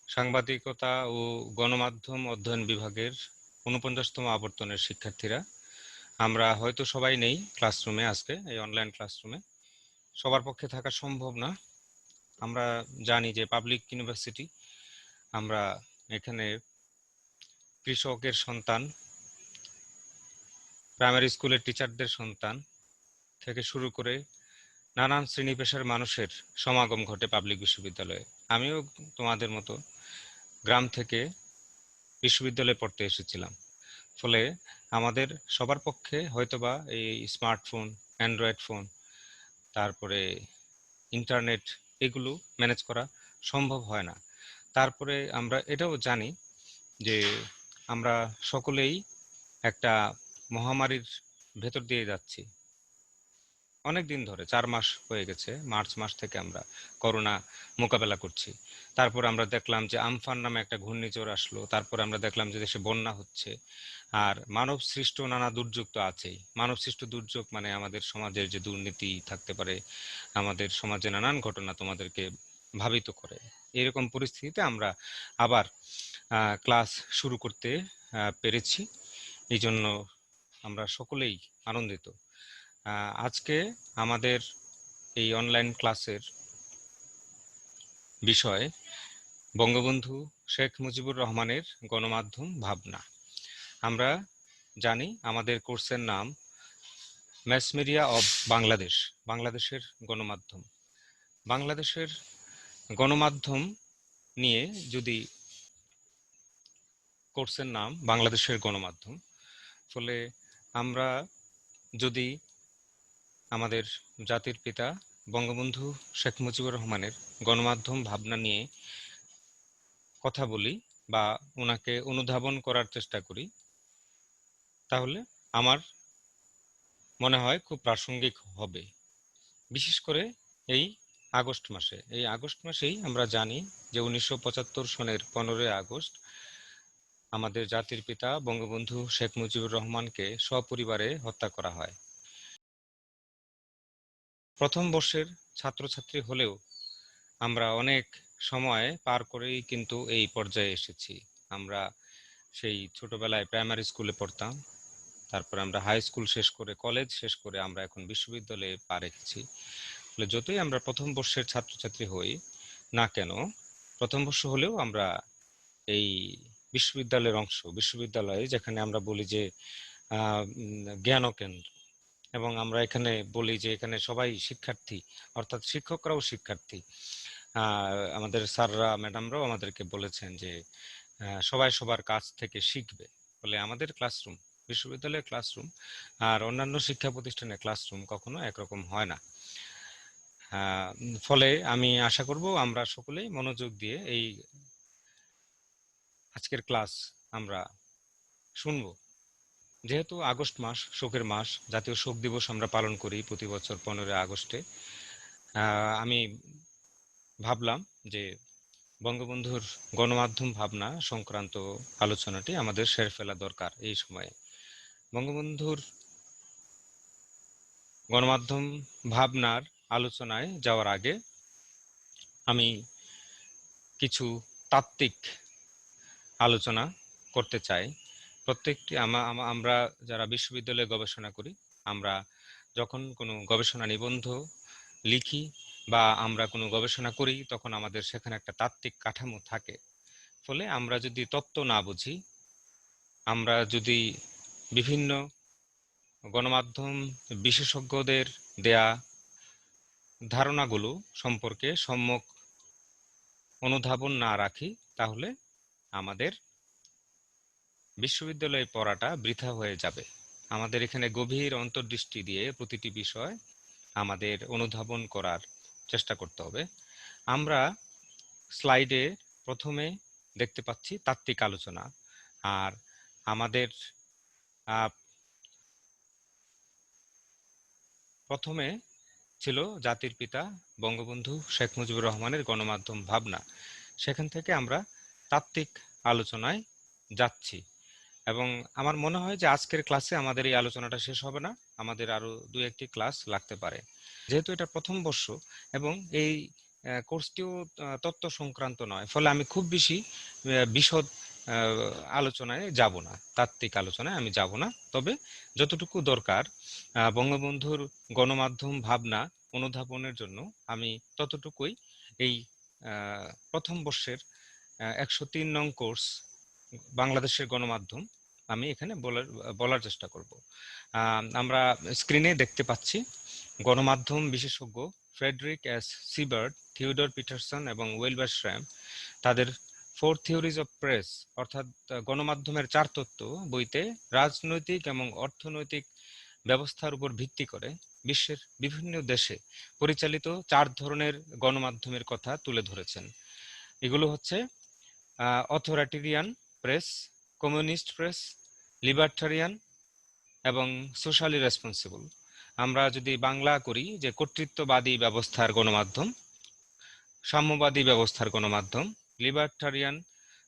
সাংবাদিকতা ও গণমাধ্যম অধ্যয়ন বিভাগের ৪৯তম আবর্তনের শিক্ষার্থীরা, আমরা হয়তো সবাই নেই ক্লাসরুমে আজকে, এই অনলাইন ক্লাসরুমে সবার পক্ষে থাকা সম্ভব না। আমরা জানি যে পাবলিক ইউনিভার্সিটি, আমরা এখানে কৃষকের সন্তান, প্রাইমারি স্কুলের টিচারদের সন্তান থেকে শুরু করে নানান শ্রেণী পেশার মানুষের সমাগম ঘটে পাবলিক বিশ্ববিদ্যালয়ে। আমিও তোমাদের মতো গ্রাম থেকে বিশ্ববিদ্যালয়ে পড়তে এসেছিলাম। ফলে আমাদের সবার পক্ষে হয়তোবা এই স্মার্টফোন, অ্যান্ড্রয়েড ফোন, তারপরে ইন্টারনেট, এগুলো ম্যানেজ করা সম্ভব হয় না। তারপরে আমরা এটাও জানি যে আমরা সকলেই একটা মহামারীর ভেতর দিয়ে যাচ্ছি অনেক দিন ধরে। 4 মাস হয়ে গেছে, মার্চ মাস থেকে আমরা করোনা মোকাবেলা করছি। তারপর আমরা দেখলাম যে আমফান নামে একটা ঘূর্ণিঝড় আসলো, তারপর আমরা দেখলাম যে দেশে বন্যা হচ্ছে। আর মানব সৃষ্ট নানা দুর্যোগ তো আছেই। মানব সৃষ্ট দুর্যোগ মানে আমাদের সমাজের যে দুর্নীতি থাকতে পারে, আমাদের সমাজে নানান ঘটনা তোমাদেরকে ভাবিত করে। এরকম পরিস্থিতিতে আমরা আবার ক্লাস শুরু করতে পেরেছি। এই জন্য আমরা সকলেই আনন্দিত। আজকে আমাদের এই অনলাইন ক্লাসের বিষয় বঙ্গবন্ধু শেখ মুজিবুর রহমানের গণমাধ্যম ভাবনা। আমরা জানি আমাদের কোর্সের নাম ম্যাস মিডিয়া অব বাংলাদেশ, বাংলাদেশের গণমাধ্যম। বাংলাদেশের গণমাধ্যম নিয়ে যদি কোর্সের নাম বাংলাদেশের গণমাধ্যম, ফলে আমরা যদি আমাদের জাতির পিতা বঙ্গবন্ধু শেখ মুজিবুর রহমানের গণমাধ্যম ভাবনা নিয়ে কথা বলি বা ওনাকে অনুধাবন করার চেষ্টা করি, তাহলে আমার মনে হয় খুব প্রাসঙ্গিক হবে। বিশেষ করে এই আগস্ট মাসেই আমরা জানি যে ১৯৭৫ সনের ১৫ই আগস্ট আমাদের জাতির পিতা বঙ্গবন্ধু শেখ মুজিবুর রহমানকে সপরিবারে হত্যা করা হয়। প্রথম বর্ষের ছাত্রছাত্রী হলেও আমরা অনেক সময় পার করেই কিন্তু এই পর্যায়ে এসেছি। আমরা সেই ছোটবেলায় প্রাইমারি স্কুলে পড়তাম, তারপরে আমরা হাই স্কুল শেষ করে, কলেজ শেষ করে আমরা এখন বিশ্ববিদ্যালয়ে পা রেখেছি। ফলে যতই আমরা প্রথম বর্ষের ছাত্রছাত্রী হই না কেন, প্রথম বর্ষ হলেও আমরা এই বিশ্ববিদ্যালয়ের অংশ। বিশ্ববিদ্যালয়ে যেখানে আমরা বলি যে জ্ঞান কেন্দ্র, এবং আমরা এখানে বলি যে এখানে সবাই শিক্ষার্থী, অর্থাৎ শিক্ষকরাও শিক্ষার্থী। আমাদের স্যাররা ম্যাডামরাও আমাদেরকে বলেছেন যে সবাই সবার কাছ থেকে শিখবে। ফলে আমাদের ক্লাসরুম, বিশ্ববিদ্যালয়ের ক্লাসরুম আর অন্যান্য শিক্ষা প্রতিষ্ঠানের ক্লাসরুম কখনো একরকম হয় না। ফলে আমি আশা করব আমরা সকলেই মনোযোগ দিয়ে এই আজকের ক্লাস আমরা শুনবো। যেহেতু আগস্ট মাস শোকের মাস, জাতীয় শোক দিবস আমরা পালন করি প্রতি বছর 15 আগস্টে, আমি ভাবলাম যে বঙ্গবন্ধুর গণমাধ্যম ভাবনা সংক্রান্ত আলোচনাটি আমাদের সেরে ফেলা দরকার এই সময়ে। বঙ্গবন্ধুর গণমাধ্যম ভাবনার আলোচনায় যাওয়ার আগে আমি কিছু তাত্ত্বিক আলোচনা করতে চাই। প্রত্যেকটি আমরা যারা বিশ্ববিদ্যালয়ে গবেষণা করি, আমরা যখন কোনো গবেষণা নিবন্ধ লিখি বা আমরা কোনো গবেষণা করি, তখন আমাদের সেখানে একটা তাত্ত্বিক কাঠামো থাকে। ফলে আমরা যদি তত্ত্ব না বুঝি, আমরা যদি বিভিন্ন গণমাধ্যম বিশেষজ্ঞদের দেয়া ধারণাগুলো সম্পর্কে সম্যক অনুধাবন না রাখি, তাহলে আমাদের বিশ্ববিদ্যালয়ে পড়াটা বৃথা হয়ে যাবে। আমাদের এখানে গভীর অন্তর্দৃষ্টি দিয়ে প্রতিটি বিষয় আমাদের অনুধাবন করার চেষ্টা করতে হবে। আমরা স্লাইডে প্রথমে দেখতে পাচ্ছি তাত্ত্বিক আলোচনা, আর আমাদের প্রথমে ছিল জাতির পিতা বঙ্গবন্ধু শেখ মুজিবুর রহমানের গণমাধ্যম ভাবনা। সেখান থেকে আমরা তাত্ত্বিক আলোচনায় যাচ্ছি, এবং আমার মনে হয় যে আজকের ক্লাসে আমাদের এই আলোচনাটা শেষ হবে না, আমাদের আরো 2-1টি ক্লাস লাগতে পারে। যেহেতু এটা প্রথম বর্ষ এবং এই কোর্সটিও তত্ত্ব সংক্রান্ত নয়, ফলে আমি খুব বেশি বিশদ আলোচনায় যাব না, তাত্ত্বিক আলোচনায় আমি যাব না। তবে যতটুকু দরকার বঙ্গবন্ধুর গণমাধ্যম ভাবনা অনুধাবনের জন্য আমি ততটুকুই এই প্রথম বর্ষের 103 নং কোর্স বাংলাদেশের গণমাধ্যম আমি এখানে বলার চেষ্টা করব। আমরা স্ক্রিনে দেখতে পাচ্ছি গণমাধ্যম বিশেষজ্ঞ ফ্রেডরিক এস সিবার্ট, থিওডর পিটারসন এবং উইলবার শ্র্যাম তাদের 4 থিওরিজ অফ প্রেস অর্থাৎ গণমাধ্যমের 4 তত্ত্ব বইতে রাজনৈতিক এবং অর্থনৈতিক ব্যবস্থার উপর ভিত্তি করে বিশ্বের বিভিন্ন দেশে পরিচালিত 4 ধরনের গণমাধ্যমের কথা তুলে ধরেছেন। এগুলো হচ্ছে authoritarian press, communist press, libertarian এবং সোশ্যালি রেসপন্সিবল। আমরা যদি বাংলা করি যে কর্তৃত্ববাদী ব্যবস্থার গণমাধ্যম, সাম্যবাদী ব্যবস্থার গণমাধ্যম, লিবার্টারিয়ান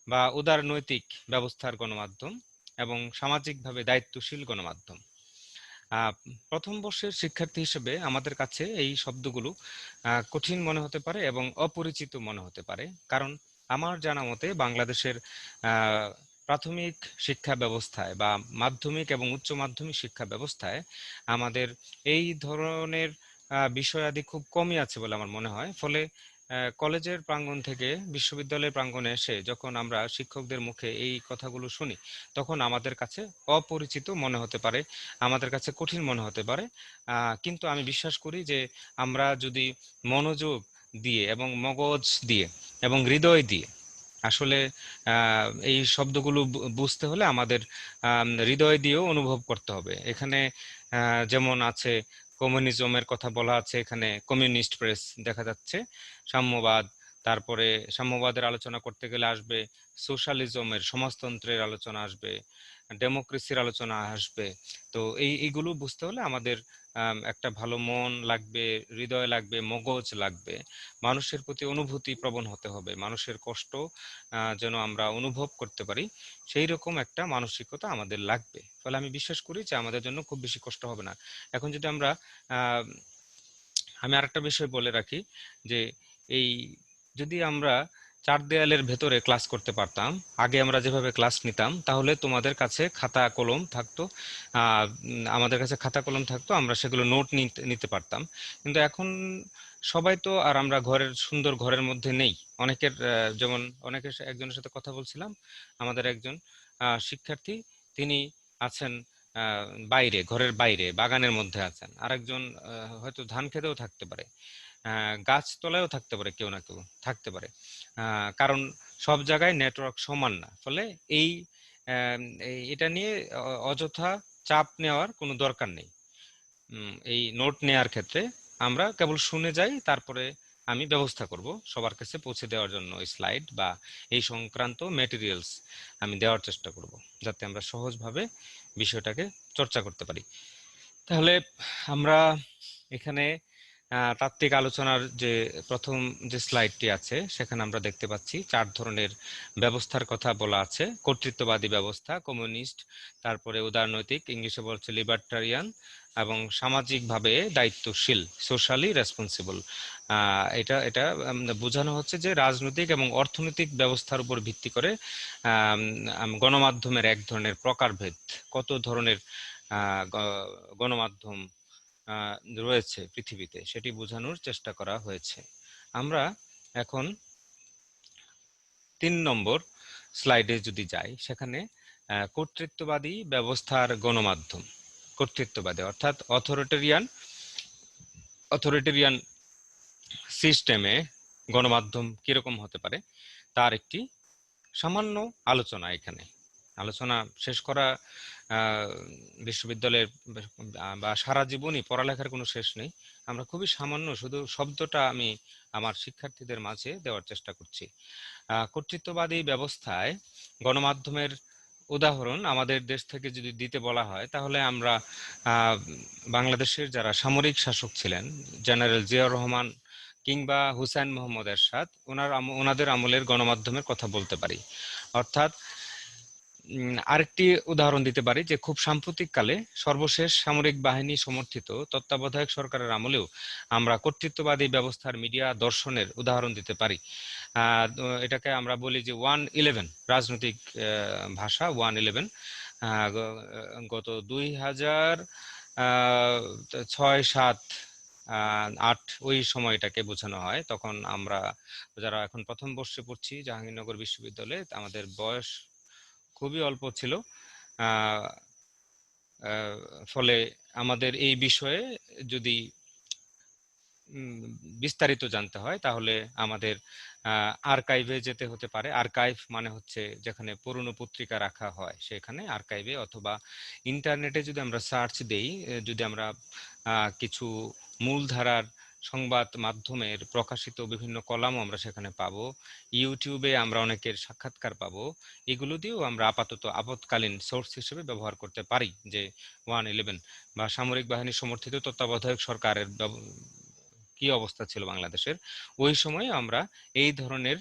বা উদারনৈতিক ব্যবস্থার গণমাধ্যম এবং সামাজিকভাবে দায়িত্বশীল গণমাধ্যম। প্রথম বর্ষের শিক্ষার্থী হিসেবে আমাদের কাছে এই শব্দগুলো কঠিন মনে হতে পারে এবং অপরিচিত মনে হতে পারে, কারণ আমার জানা মতে বাংলাদেশের প্রাথমিক শিক্ষা ব্যবস্থায় বা মাধ্যমিক এবং উচ্চ মাধ্যমিক শিক্ষা ব্যবস্থায় আমাদের এই ধরনের বিষয়াদি খুব কমই আছে বলে আমার মনে হয়। ফলে কলেজের প্রাঙ্গণ থেকে বিশ্ববিদ্যালয়ের প্রাঙ্গণে এসে যখন আমরা শিক্ষকদের মুখে এই কথাগুলো শুনি, তখন আমাদের কাছে অপরিচিত মনে হতে পারে, আমাদের কাছে কঠিন মনে হতে পারে। কিন্তু আমি বিশ্বাস করি যে আমরা যদি মনোযোগ দিয়ে এবং মগজ দিয়ে এবং হৃদয় দিয়ে আসলে এই শব্দগুলো বুঝতে হলে আমাদের হৃদয় দিয়েও অনুভব করতে হবে। এখানে যেমন আছে কমিউনিজমের কথা বলা আছে, এখানে কমিউনিস্ট প্রেস দেখা যাচ্ছে, সাম্যবাদ, তারপরে সাম্যবাদের আলোচনা করতে গেলে আসবে সোশ্যালিজমের, সমাজতন্ত্রের আলোচনা আসবে, ডেমোক্রেসির আলোচনা আসবে। তো এইগুলো বুঝতে হলে আমাদের একটা ভালো মন লাগবে, হৃদয় লাগবে, মগজ লাগবে, মানুষের প্রতি অনুভূতি প্রবণ হতে হবে, মানুষের কষ্ট যেন আমরা অনুভব করতে পারি, সেই রকম একটা মানসিকতা আমাদের লাগবে। ফলে আমি বিশ্বাস করি যে আমাদের জন্য খুব বেশি কষ্ট হবে না। এখন যদি আমরা আমি আরেকটা বিষয় বলে রাখি যে এই যদি আমরা 4 দেয়ালের ভেতরে ক্লাস করতে পারতাম, আগে আমরা যেভাবে ক্লাস নিতাম, তাহলে তোমাদের কাছে খাতা কলম থাকতো, আমাদের কাছে খাতা কলম থাকতো, আমরা সেগুলো নোট নিতে পারতাম। কিন্তু এখন সবাই তো আর আমরা সুন্দর ঘরের মধ্যে নেই। অনেকের যেমন একজনের সাথে কথা বলছিলাম, আমাদের একজন শিক্ষার্থী, তিনি আছেন বাইরে, ঘরের বাইরে বাগানের মধ্যে আছেন। আরেকজন হয়তো ধান খেতেও থাকতে পারে, গাছতলায়ও থাকতে পারে, কেউ না কেউ থাকতে পারে। কারণ সব জায়গায় নেটওয়ার্ক সমান না। ফলে এই এটা নিয়ে অযথা চাপ নেওয়ার কোনো দরকার নেই। এই নোট নেয়ার ক্ষেত্রে আমরা কেবল শুনে যাই, তারপরে আমি ব্যবস্থা করব সবার কাছে পৌঁছে দেওয়ার জন্য স্লাইড বা এই সংক্রান্ত ম্যাটেরিয়ালস আমি দেওয়ার চেষ্টা করব, যাতে আমরা সহজভাবে বিষয়টাকে চর্চা করতে পারি। তাহলে আমরা এখানে তাত্ত্বিক আলোচনার যে প্রথম যে স্লাইডটি আছে, সেখানে আমরা দেখতে পাচ্ছি 4 ধরনের ব্যবস্থার কথা বলা আছে। কর্তৃত্ববাদী ব্যবস্থা, কমিউনিস্ট, তারপরে উদারনৈতিক, ইংলিশে বলছে লিবার্টারিয়ান, এবং সামাজিকভাবে দায়িত্বশীল, সোশ্যালি রেসপন্সিবল। এটা এটা বোঝানো হচ্ছে যে রাজনৈতিক এবং অর্থনৈতিক ব্যবস্থার উপর ভিত্তি করে গণমাধ্যমের এক ধরনের প্রকারভেদ, কত ধরনের গণমাধ্যম রয়েছে পৃথিবীতে, সেটি বোঝানোর চেষ্টা করা হয়েছে। আমরা এখন 3 নম্বর স্লাইডে যদি যাই, সেখানে কর্তৃত্ববাদী ব্যবস্থার গণমাধ্যম, কর্তৃত্ববাদী অর্থাৎ অথরিটেরিয়ান সিস্টেমে গণমাধ্যম কিরকম হতে পারে তার একটি সামান্য আলোচনা। এখানে আলোচনা শেষ করা বিশ্ববিদ্যালয়ের বা সারা জীবনই পড়ালেখার কোনো শেষ নেই। আমরা খুবই সামান্য শুধু শব্দটা আমি আমার শিক্ষার্থীদের মাঝে দেওয়ার চেষ্টা করছি। কর্তৃত্ববাদী ব্যবস্থায় গণমাধ্যমের উদাহরণ আমাদের দেশ থেকে যদি দিতে বলা হয়, তাহলে আমরা বাংলাদেশের যারা সামরিক শাসক ছিলেন, জেনারেল জিয়াউর রহমান কিংবা হুসাইন মোহাম্মদ এরশাদ, ওনাদের আমলের গণমাধ্যমের কথা বলতে পারি। অর্থাৎ আরেকটি উদাহরণ দিতে পারি যে খুব সাম্প্রতিক কালে সর্বশেষ সামরিক বাহিনী সমর্থিত তত্ত্বাবধায়ক সরকারের আমলেও আমরা কর্তৃত্ববাদী ব্যবস্থার মিডিয়া দর্শনের উদাহরণ দিতে পারি। এটাকে আমরা বলি যে 111 রাজনৈতিক ভাষা 111। গত 2006, 7, 8 ওই সময়টাকে বোঝানো হয়। তখন আমরা যারা এখন প্রথম বর্ষে পড়ছি জাহাঙ্গীরনগর বিশ্ববিদ্যালয়ে, আমাদের বয়স খুবই অল্প ছিল। ফলে আমাদের এই বিষয়ে যদি বিস্তারিত জানতে হয় তাহলে আমাদের আর্কাইভে যেতে হতে পারে। আর্কাইভ মানে হচ্ছে যেখানে পুরনো পত্রিকা রাখা হয় সেখানে আর্কাইভে, অথবা ইন্টারনেটে যদি আমরা সার্চ দেই, যদি আমরা কিছু মূলধারার সংবাদ মাধ্যমের প্রকাশিত বিভিন্ন কলামও আমরা সেখানে পাবো। ইউটিউবে আমরা অনেকের সাক্ষাৎকার পাবো। এগুলো দিয়েও আমরা আপাতত আপৎকালীন সোর্স হিসেবে ব্যবহার করতে পারি যে 111 বা সামরিক বাহিনী সমর্থিত তত্ত্বাবধায়ক সরকারের কি অবস্থা ছিল বাংলাদেশের ওই সময়। আমরা এই ধরনের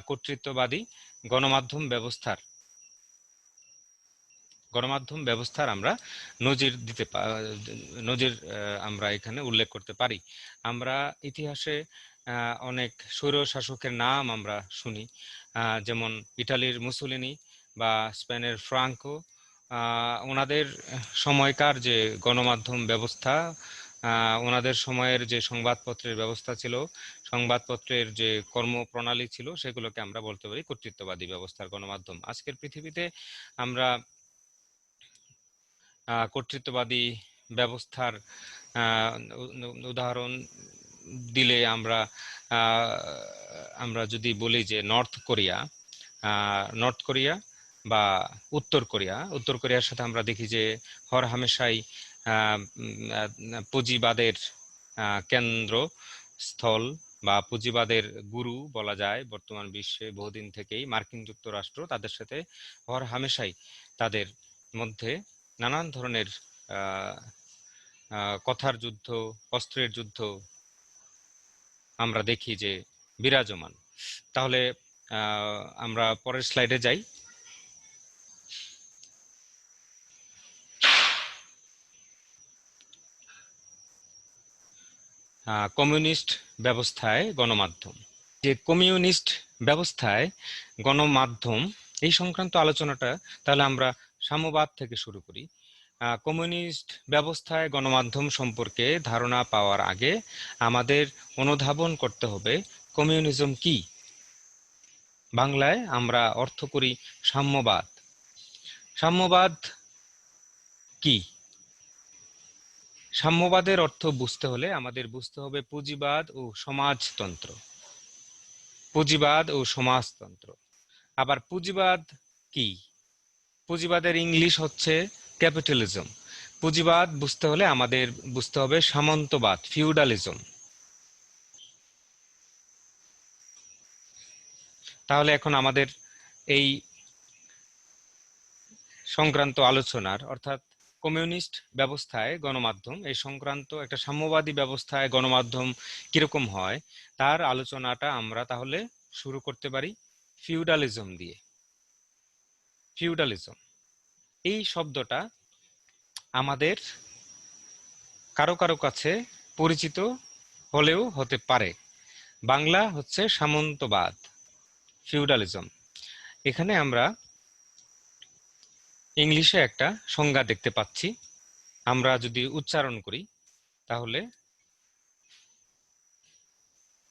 কর্তৃত্ববাদী গণমাধ্যম ব্যবস্থার আমরা নজির আমরা এখানে উল্লেখ করতে পারি। আমরা ইতিহাসে অনেক স্বৈর শাসকের নাম আমরা শুনি, যেমন ইটালির মুসোলিনি বা স্পেনের ফ্রাঙ্কো। ওনাদের সময়কার যে গণমাধ্যম ব্যবস্থা, ওনাদের সময়ের যে সংবাদপত্রের ব্যবস্থা ছিল, সংবাদপত্রের যে কর্মপ্রণালী ছিল, সেগুলোকে আমরা বলতে পারি কর্তৃত্ববাদী ব্যবস্থার গণমাধ্যম। আজকের পৃথিবীতে আমরা কর্তৃত্ববাদী ব্যবস্থার উদাহরণ দিলে আমরা যদি বলি যে নর্থ কোরিয়া বা উত্তর কোরিয়ার সাথে আমরা দেখি যে হরহামেশাই পুঁজিবাদের কেন্দ্রস্থল বা পুঁজিবাদের গুরু বলা যায় বর্তমান বিশ্বে বহুদিন থেকেই মার্কিন যুক্তরাষ্ট্র। তাদের সাথে হরহামেশাই তাদের মধ্যে নানান ধরনের কথার যুদ্ধ, অস্ত্রের যুদ্ধ আমরা দেখি যে বিরাজমান। তাহলে আমরা পরের স্লাইডে যাই। কমিউনিস্ট ব্যবস্থায় গণমাধ্যম। যে কমিউনিস্ট ব্যবস্থায় গণমাধ্যম এই সংক্রান্ত আলোচনাটা তাহলে আমরা সাম্যবাদ থেকে শুরু করি। কমিউনিস্ট ব্যবস্থায় গণমাধ্যম সম্পর্কে ধারণা পাওয়ার আগে আমাদের অনুধাবন করতে হবে কমিউনিজম কি। বাংলায় আমরা অর্থ করি সাম্যবাদ। সাম্যবাদ কি? সাম্যবাদের অর্থ বুঝতে হলে আমাদের বুঝতে হবে পুঁজিবাদ ও সমাজতন্ত্র। আবার পুঁজিবাদ কি? পুঁজিবাদের ইংলিশ হচ্ছে ক্যাপিটালিজম। পুঁজিবাদ বুঝতে হলে আমাদের বুঝতে হবে সামন্তবাদ, ফিউডালিজম। তাহলে এখন আমাদের এই সংক্রান্ত আলোচনার, অর্থাৎ কমিউনিস্ট ব্যবস্থায় গণমাধ্যম এই সংক্রান্ত একটা সাম্যবাদী ব্যবস্থায় গণমাধ্যম কিরকম হয় তার আলোচনাটা আমরা তাহলে শুরু করতে পারি ফিউডালিজম দিয়ে। ফিউডালিজম এই শব্দটা আমাদের কারো কারো কাছে পরিচিত হলেও হতে পারে। বাংলা হচ্ছে সামন্তবাদ, ফিউডালিজম। এখানে আমরা ইংলিশে একটা সংজ্ঞা দেখতে পাচ্ছি। আমরা যদি উচ্চারণ করি তাহলে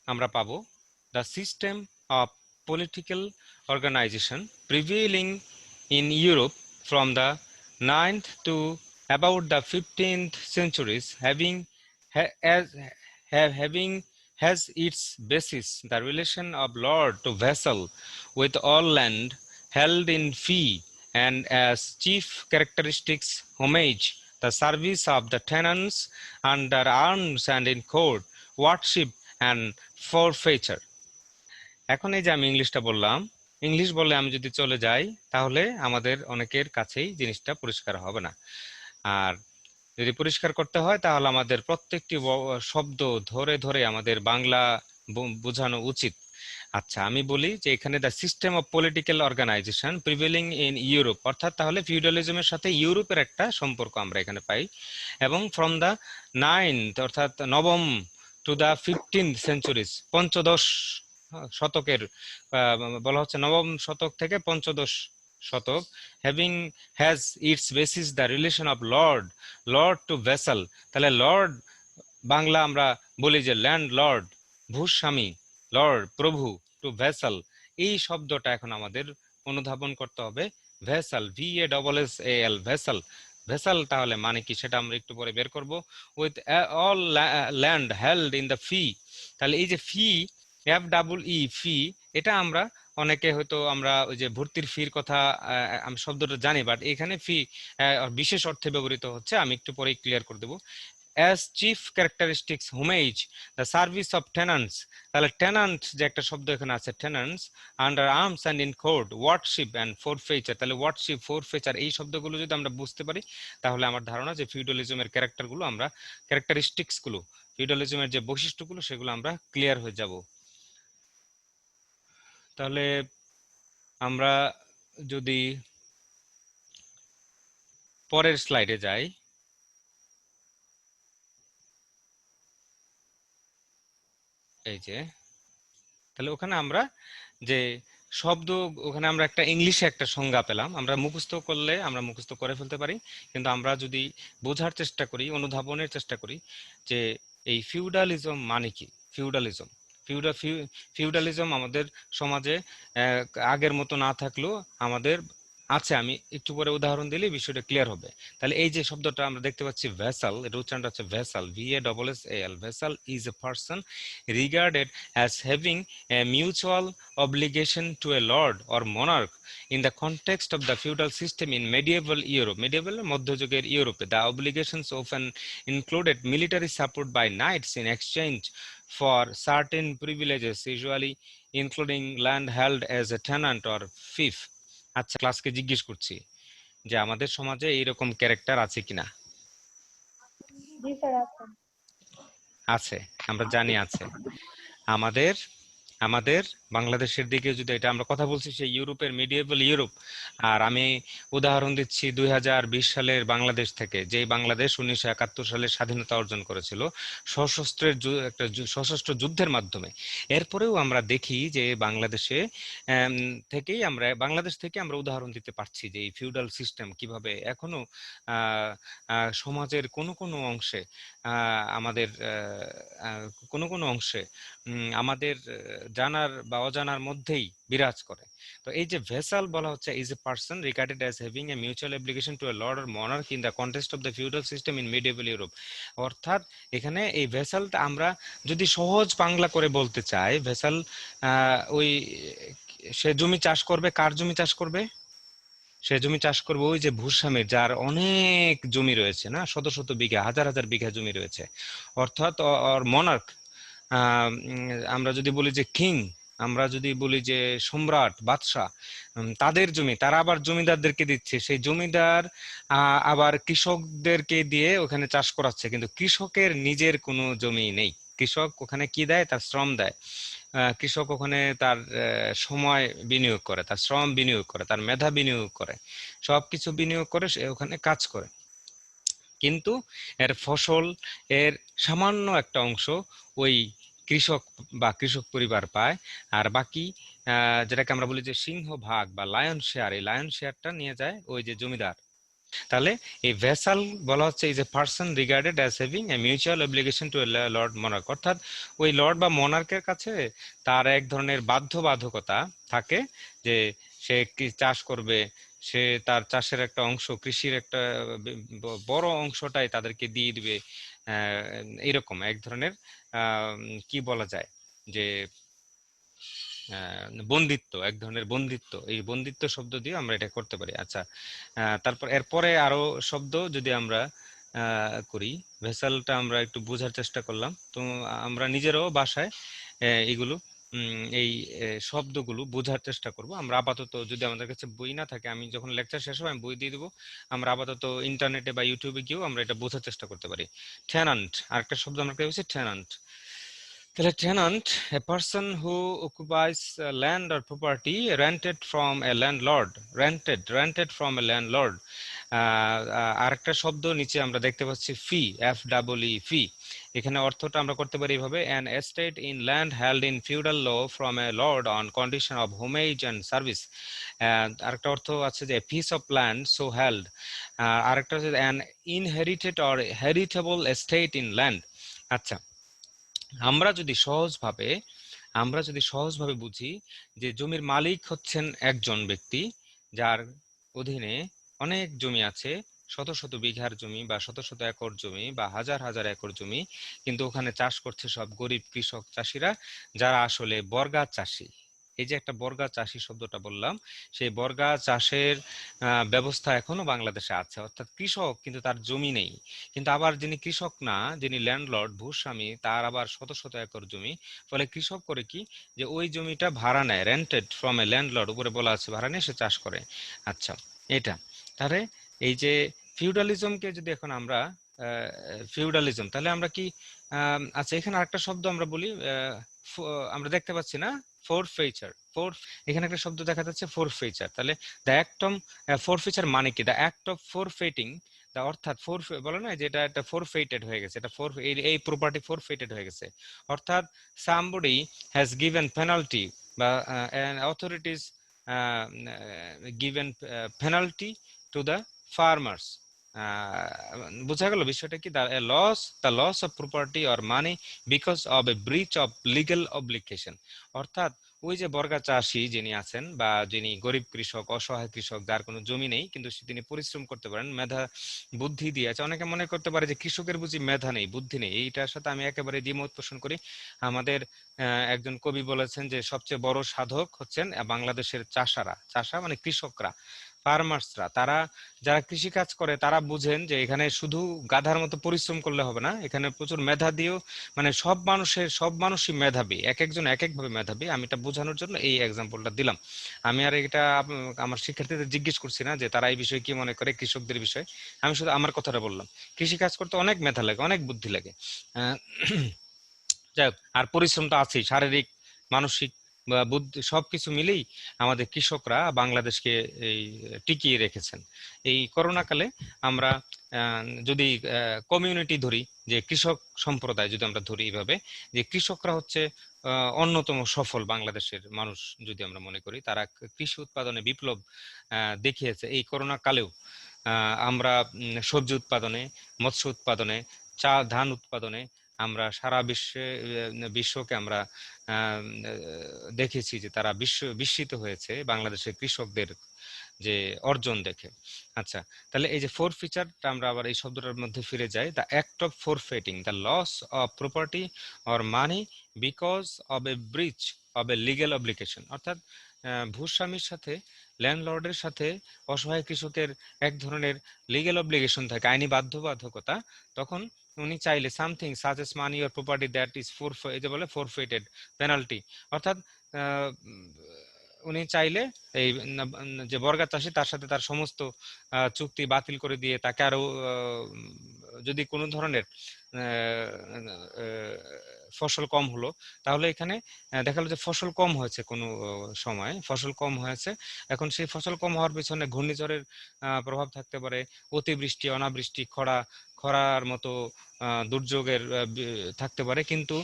আমরা পাবো the system of political organization prevailing in Europe from the 9th to about the 15th centuries having has its basis the relation of lord to vassal with all land held in fee, and as chief characteristics homage the service of the tenants under arms and in court, worship and forfeiture. এখন এই যে আমি ইংলিশটা বললাম, English বলে আমি যদি চলে যাই তাহলে আমাদের অনেকের কাছেই জিনিসটা পরিষ্কার হবে না। আর যদি পরিষ্কার করতে হয় তাহলে আমাদের প্রত্যেকটি শব্দ ধরে ধরে আমাদের বাংলা বোঝানো উচিত। আচ্ছা, আমি বলি যে এখানে the system of political organisation prevailing in Europe, অর্থাৎ তাহলে ফিউডালিজমের সাথে ইউরোপের একটা সম্পর্ক আমরা এখানে পাই। এবং ফ্রম দ্য নাইনথ অর্থাৎ নবম টু দ্য 15th সেঞ্চুরিজ, পঞ্চদশ শতকের বলা হচ্ছে নবম শতক থেকে পঞ্চদশ শতক, having has its basis the relation of lord lord to vassal. তাহলে লর্ড, বাংলা আমরা বলি যে ল্যান্ড লর্ড, ভূস্বামী, লর্ড প্রভু, টু ভেসেল, এই শব্দটা এখন আমাদের অনুধাবন করতে হবে। Vessel, VASSAL, vessel. ভেসেল তাহলে মানে কি সেটা আমরা একটু পরে বের করব। With all land held in the fee, তাহলে এই যে ফি, FEE ফি, এটা আমরা অনেকে হয়তো আমরা ওই যে ভর্তির ফির কথা আমি শব্দটা জানি, বাট এখানে ফি বিশেষ অর্থে ব্যবহৃত হচ্ছে, আমি একটু পরে ক্লিয়ার করে দেবো। as chief characteristics homage the service of tenants, তাহলে tenant যে একটা শব্দ এখানে আছে, tenants under arms and in court, worship and forfeiture, তাহলে worship forfeiture এই শব্দগুলো যদি আমরা বুঝতে পারি তাহলে আমার ধারণা যে ফিউডালিজমের ক্যারেক্টারগুলো আমরা, ক্যারেক্টারিস্টিক্স গুলো, ফিউডালিজমের যে বৈশিষ্ট্যগুলো সেগুলো আমরা ক্লিয়ার হয়ে যাব। তাহলে আমরা যদি পরের স্লাইডে যাই, এই যে তাহলে ওখানে আমরা যে শব্দ, ওখানে আমরা একটা ইংলিশে একটা সংজ্ঞা পেলাম, আমরা মুখস্থ করলে আমরা মুখস্থ করে ফেলতে পারি, কিন্তু আমরা যদি বোঝার চেষ্টা করি, অনুধাবনের চেষ্টা করি যে এই ফিউডালিজম মানে কি। ফিউডালিজম, ফিউডালিজম আমাদের সমাজে আগের মতো না থাকলেও আমাদের আছে, আমি একটু পরে উদাহরণ দিলে বিষয়টা ক্লিয়ার হবে। তাহলে এই যে শব্দটা আমরা দেখতে পাচ্ছি ভেসাল, এর উচ্চারণটা হচ্ছে vessel, VASSAL। Vessel is a person regarded as having a mutual obligation to a lord or monarch in the context of the feudal system in medieval Europe. Medieval মধ্যযুগের ইউরোপে the obligations often included military support by knights in exchange for certain privileges, usually including land held as a tenant or fief. আচ্ছা, ক্লাসকে জিজ্ঞেস করছি যে আমাদের সমাজে এইরকম character আছে কিনা। জি স্যার আছে। আছে, আমরা জানি আছে। আমাদের আমাদের বাংলাদেশের দিকে যদি এটা আমরা কথা বলছি সেই ইউরোপের মিডিয়েবল ইউরোপ, আর আমি উদাহরণ দিচ্ছি 2020 সালের বাংলাদেশ থেকে, যেই বাংলাদেশ 1971 সালে স্বাধীনতা অর্জন করেছিল একটা সশস্ত্র যুদ্ধের মাধ্যমে। এরপরেও আমরা দেখি যে বাংলাদেশে বাংলাদেশ থেকে আমরা উদাহরণ দিতে পারছি যে এই ফিউডাল সিস্টেম কিভাবে এখনো সমাজের কোনো কোনো অংশে আমাদের কোনো কোনো অংশে আমাদের জানার বা অজানার মধ্যেই বিরাজ করে। তো এই যে ভেসাল বলা হচ্ছে is a person regarded as having a mutual obligation two A Lord or monarch in the context of the feudal system in medieval Europe. অর্থাৎ এখানে এই ভেসালটা আমরা যদি সহজ বাংলা করে বলতে চাই, ভেসাল ওই সে জমি চাষ করবে, কার জমি চাষ করবে? সে জমি চাষ করবে ওই যে ভূস্বামীর, যার অনেক জমি রয়েছে, না শত শত বিঘা, হাজার হাজার বিঘা জমি রয়েছে। অর্থাৎ মনার্ক, আমরা যদি বলি যে কিং, আমরা যদি বলি যে সম্রাট, বাদশাহ, তাদের জমি তারা আবার জমিদারদেরকে দিচ্ছে, সেই জমিদার আবার কৃষকদেরকে দিয়ে ওখানে চাষ করাচ্ছে, কিন্তু কৃষকের নিজের কোনো জমি নেই। কৃষক ওখানে কি দেয়? তার শ্রম দেয়। কৃষক ওখানে তার সময় বিনিয়োগ করে, তার শ্রম বিনিয়োগ করে, তার মেধা বিনিয়োগ করে, সবকিছু বিনিয়োগ করে সে ওখানে কাজ করে, কিন্তু এর ফসল, এর সামান্য একটা অংশ ওই কৃষক বা কৃষক পরিবার পায়। আর বাকি যেটাকে আমরা বলি যে সিংহভাগ বা লায়ন শেয়ার, এই লায়ন শেয়ারটা নিয়ে যায় ওই যে জমিদার। তাহলে এই ভেসাল বলা হচ্ছে is a person regarded as having a mutual obligation two Lord monarch, অর্থাৎ ওই লর্ড বা মনার্কের কাছে তার এক ধরনের বাধ্যবাধকতা থাকে যে সে কি চাষ করবে, সে তার চাষের একটা অংশ, কৃষির একটা বড় অংশটাই তাদেরকে দিয়ে দিবে। এরকম এক ধরনের কি বলা যায় যে বন্দিত্ব, এক ধরনের বন্দিত্ব, এই বন্দিত্ব শব্দ দিয়ে আমরা এটা করতে পারি। আচ্ছা, তারপর এরপরে আরো শব্দ যদি আমরা করি, ভেসালটা আমরা একটু বোঝার চেষ্টা করলাম, তো আমরা নিজেরাও বাসায় এগুলো এই শব্দগুলো বোঝার চেষ্টা করব। আমরা আপাতত যদি আমাদের কাছে বই না থাকে, আমি যখন লেকচার শেষ হবে আমি বই দিয়ে দেবো, আমরা আপাতত ইন্টারনেটে বা ইউটিউবে গিয়েও আমরা এটা বোঝার চেষ্টা করতে পারি। টেনান্ট, আরেকটা শব্দ আমরা পেয়েছি টেনান্ট। তাহলে tenant, a person who occupies land or property rented from a landlord, rented from a landlord. আরেকটা শব্দ নিচে আমরা দেখতে পাচ্ছি ফি, ফি। এখানে অর্থটা আমরা করতে পারি এইভাবে, an estate in land held in feudal law from a lord on condition of homage and service. আরেকটা অর্থ আছে যে piece of land so held। আরেকটা হচ্ছে an inherited or heritable estate in land। আচ্ছা, আমরা যদি সহজভাবে বুঝি যে জমির মালিক হচ্ছেন একজন ব্যক্তি, যার অধীনে অনেক জমি আছে, শত শত বিঘার জমি বা শত শত একর জমি বা হাজার হাজার একর জমি, কিন্তু ওখানে চাষ করছে সব গরিব কৃষক চাষিরা, যারা আসলে বর্গা চাষী। এই যে একটা বর্গা চাষী শব্দটা বললাম, সেই বর্গা চাষের ব্যবস্থা এখনো বাংলাদেশে আছে, অর্থাৎ কৃষক কিন্তু তার জমি নেই। কিন্তু আবার যিনি কৃষক না, যিনি ল্যান্ডলর্ড ভূস্বামী, তার আবার শত শত একর জমি। ফলে কৃষক করে কি, যে ওই জমিটা ভাড়া নেয়, রেন্টেড ফ্রম এ ল্যান্ডলর্ড, উপরে বলা আছে ভাড়া নিয়ে সে চাষ করে। আচ্ছা, এটা তাহলে এই যে ফিউডালিজমকে যদি এখন আমরা ফিউডালিজম, তাহলে আমরা কি আচ্ছা, এখানে আরেকটা শব্দ আমরা বলি, আমরা দেখতে পাচ্ছি না, ফোর ফেচার, এখানে একটা শব্দ দেখা যাচ্ছে ফোর ফেচার। তাহলে দ্য অ্যাক্ট অফ ফোর ফেচার মানে কি, দ্য অ্যাক্ট অফ ফোর ফেটিং, অর্থাৎ বলে না যে এটা ফোরফেইটেড হয়ে গেছে, এটা এই প্রপার্টি ফোরফেইটেড হয়ে গেছে, অর্থাৎ সামবডি হ্যাজ গিভেন পেনাল্টি বা authorities given penalty to the farmers. বোঝা গেল বিষয়টা কি, the loss of property or money because of a breach of legal obligation. অর্থাৎ ওই যে বর্গা চাষী যিনি আছেন, বা যিনি গরিব কৃষক, অসহায় কৃষক, যার কোনো জমি নেই কিন্তু তিনি পরিশ্রম করতে পারেন, মেধা বুদ্ধি দিয়ে আছে। অনেকে মনে করতে পারে যে কৃষকের বুঝি মেধা নেই, বুদ্ধি নেই, এইটার সাথে আমি একেবারে দ্বিমত পোষণ করি। আমাদের একজন কবি বলেছেন যে সবচেয়ে বড় সাধক হচ্ছেন বাংলাদেশের চাষা মানে কৃষকরা, ফার্মার্সরা। তারা যারা কৃষি কাজ করে তারা বুঝেন যে এখানে শুধু গাধার মতো পরিশ্রম করলে হবে না, এখানে প্রচুর মেধা দিয়েও, মানে সব মানুষই মেধাবী, এক একজন এক একভাবে মেধাবী। আমি এটা বোঝানোর জন্য এই এক্সাম্পলটা দিলাম। আমি আর এটা আমার শিক্ষার্থীদের জিজ্ঞেস করছি না যে তারা এই বিষয়ে কি মনে করে কৃষকদের বিষয়ে, আমি শুধু আমার কথাটা বললাম। কৃষি কাজ করতে অনেক মেধা লাগে, অনেক বুদ্ধি লাগে। আহ, যাই হোক, আর পরিশ্রম তো আছেই, শারীরিক মানসিক বা বুদ্ধি সবকিছু মিলেই আমাদের কৃষকরা বাংলাদেশকে এই টিকিয়ে রেখেছেন। এই করোনা কালে আমরা যদি কমিউনিটি ধরি, যে কৃষক সম্প্রদায় যদি আমরা ধরি এইভাবে, যে কৃষকরা হচ্ছে অন্যতম সফল বাংলাদেশের মানুষ, যদি আমরা মনে করি তারা কৃষি উৎপাদনে বিপ্লব দেখিয়েছে এই করোনা কালেও। আমরা সবজি উৎপাদনে, মৎস্য উৎপাদনে, ধান উৎপাদনে আমরা সারা বিশ্বকে আমরা দেখেছি যে তারা বিস্মিত হয়েছে বাংলাদেশের কৃষকদের যে অর্জন দেখে। আচ্ছা, তাহলে এই যে ফোর ফিচারটা, আমরা আবার এই শব্দটার মধ্যে ফিরে যাই, the act of forfeiting the loss of property or money because of a breach of a legal obligation. অর্থাৎ ভূস্বামীর সাথে, ল্যান্ডলর্ডের সাথে অসহায় কৃষকের এক ধরনের লিগ্যাল অব্লিগেশন থাকে, আইনি বাধ্যবাধকতা। তখন উনি চাইলে something such as money or property that is এই যে বলে ফোরফেটেড পেনাল্টি, অর্থাৎ উনি চাইলে এই যে বর্গা চাষী, তার সাথে তার সমস্ত চুক্তি বাতিল করে দিয়ে তাকে আরো যদি কোনো ধরনের ফসল কম হলো, তাহলে এখানে দেখা গেলো যে ফসল কম হয়েছে, কোনো সময় ফসল কম হয়েছে, এখন সেই ফসল কম হওয়ার পিছনে ঘূর্ণিঝড়ের প্রভাব থাকতে পারে, অতিবৃষ্টি, অনাবৃষ্টি, খরার মতো দুর্যোগের থাকতে পারে। কিন্তু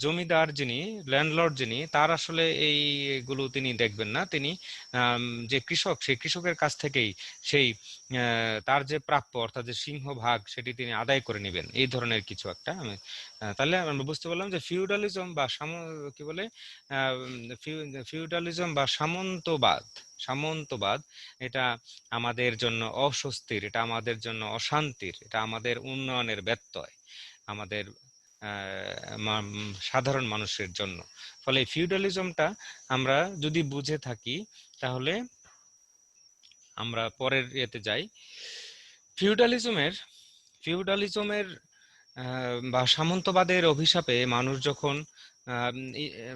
জমিদার যিনি, ল্যান্ডলর্ড যিনি, তার আসলে এইগুলো তিনি দেখবেন না। তিনি যে কৃষক, সেই কৃষকের কাছ থেকেই সেই তার যে প্রাপ্য, অর্থাৎ যে সিংহভাগ, সেটি তিনি আদায় করে নেবেন, এই ধরনের কিছু একটা। আমি তাহলে আমরা বুঝতে পারলাম যে ফিউডালিজম বা কি বলে, ফিউডালিজম বা সামন্তবাদ, এটা আমাদের জন্য অস্বস্তির, এটা আমাদের জন্য অশান্তির, এটা আমাদের উন্নয়নের ব্যত্যয়, আমাদের সাধারণ মানুষের জন্য। ফলে ফিউডালিজমটা আমরা যদি বুঝে থাকি, তাহলে আমরা পরের ইয়েতে যাই। ফিউডালিজমের ফিউডালিজমের বা সামন্তবাদের অভিশাপে মানুষ যখন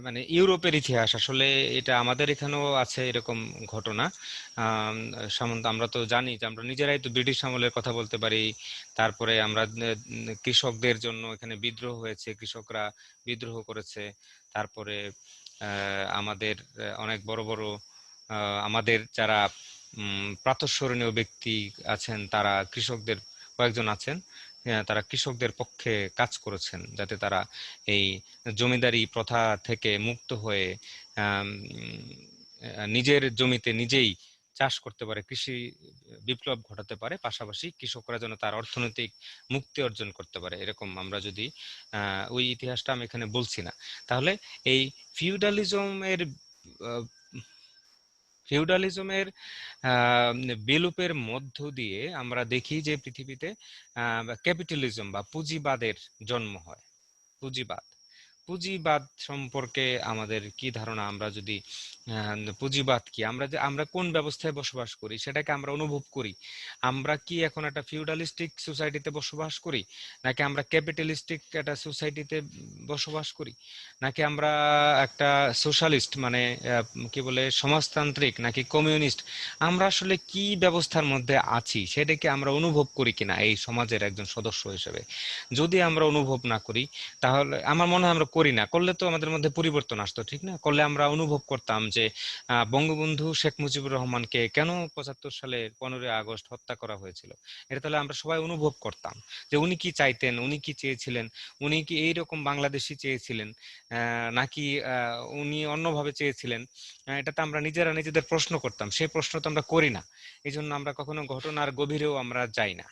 মানে ইউরোপের ইতিহাস আসলে এটা আমাদের এখানেও আছে এরকম ঘটনা। সামন্ত আমরা তো জানি যে আমরা নিজেরাই তো ব্রিটিশ আমলের কথা বলতে পারি। তারপরে আমরা কৃষকদের জন্য এখানে বিদ্রোহ হয়েছে, কৃষকরা বিদ্রোহ করেছে। তারপরে আমাদের অনেক বড় বড় আমাদের যারা প্রাতঃস্মরণীয় ব্যক্তি আছেন, তারা কৃষকদের কয়েকজন আছেন, তারা কৃষকদের পক্ষে কাজ করেছেন যাতে তারা এই জমিদারি প্রথা থেকে মুক্ত হয়ে নিজের জমিতে নিজেই চাষ করতে পারে, কৃষি বিপ্লব ঘটাতে পারে, পাশাপাশি কৃষকরা যেন তার অর্থনৈতিক মুক্তি অর্জন করতে পারে। এরকম আমরা যদি ওই ইতিহাসটা আমি এখানে বলছি না। তাহলে এই ফিউডালিজমের ফিউডালিজমের আহ, বিলোপের মধ্য দিয়ে আমরা দেখি যে পৃথিবীতে ক্যাপিটালিজম বা পুঁজিবাদের জন্ম হয়। পুঁজিবাদ পুঁজিবাদ সম্পর্কে আমাদের কি ধারণা? আমরা যদি পুঁজিবাদ কি, আমরা কোন ব্যবস্থায় বসবাস করি সেটাকে আমরা অনুভব করি। আমরা কি এখন একটা ফিউডালিস্টিক সোসাইটিতে বসবাস করি, নাকি আমরা ক্যাপিটালিস্টিক একটা সোসাইটিতে বসবাস করি, নাকি আমরা একটা সোশ্যালিস্ট মানে কি বলে সমাজতান্ত্রিক, নাকি কমিউনিস্ট? আমরা আসলে কি ব্যবস্থার মধ্যে আছি সেটাকে আমরা অনুভব করি কিনা এই সমাজের একজন সদস্য হিসেবে? যদি আমরা অনুভব না করি, তাহলে আমার মনে হয় আমরা করি না, করলে তো আমাদের মধ্যে পরিবর্তন আসতো, ঠিক না? করলে আমরা অনুভব করতাম যে বঙ্গবন্ধু শেখ মুজিবুর রহমানকে কেন 75 সালে 15ই আগস্ট হত্যা করা হয়েছিল। এটা তাহলে আমরা সবাই অনুভব করতাম যে উনি কি চাইতেন, উনি কি চেয়েছিলেন, উনি কি এইরকম বাংলাদেশি চেয়েছিলেন নাকি উনি অন্যভাবে চেয়েছিলেন। এটাতে আমরা নিজেরা নিজেদের প্রশ্ন করতাম, সেই প্রশ্ন তো আমরা করি না। এই জন্য আমরা কখনো ঘটনার গভীরেও আমরা যাই না।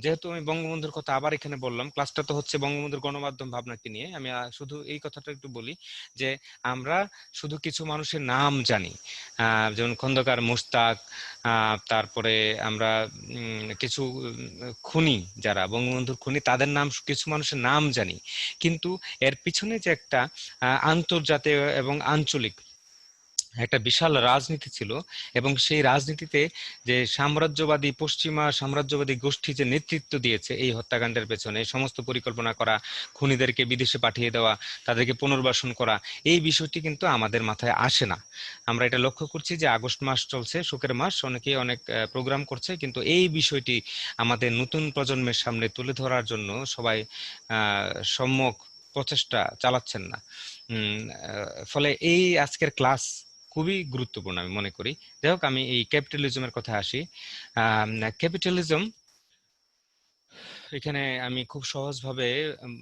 যেহেতু আমি বঙ্গবন্ধুর কথা আবার এখানে বললাম, ক্লাসটা তো হচ্ছে বঙ্গবন্ধুর গণমাধ্যম ভাবনাকে নিয়ে, আমি শুধু এই কথাটা একটু বলি যে আমরা শুধু কিছু মানুষের নাম জানি, যেমন খন্দকার মোশতাক, তারপরে আমরা কিছু খুনি, যারা বঙ্গবন্ধুর খুনি তাদের নাম, কিছু মানুষের নাম জানি। কিন্তু এর পিছনে যে একটা আন্তর্জাতিক এবং আঞ্চলিক একটা বিশাল রাজনীতি ছিল, এবং সেই রাজনীতিতে যে সাম্রাজ্যবাদী পশ্চিমা সাম্রাজ্যবাদী গোষ্ঠী যে নেতৃত্ব দিয়েছে এই হত্যাকাণ্ডের পেছনে, সমস্ত পরিকল্পনা করা, খুনিদেরকে বিদেশে পাঠিয়ে দেওয়া, তাদেরকে পুনর্বাসন করা, এই বিষয়টি কিন্তু আমাদের মাথায় আসে না। আমরা এটা লক্ষ্য করছি যে আগস্ট মাস চলছে, শোকের মাস, অনেকে অনেক প্রোগ্রাম করছে, কিন্তু এই বিষয়টি আমাদের নতুন প্রজন্মের সামনে তুলে ধরার জন্য সবাই সম্যক প্রচেষ্টা চালাচ্ছেন না। ফলে এই আজকের ক্লাস খুবই গুরুত্বপূর্ণ আমি মনে করি। যাই হোক, আমি এই ক্যাপিটালিজমের কথা আসি। ক্যাপিটালিজম এখানে আমি খুব সহজভাবে উম,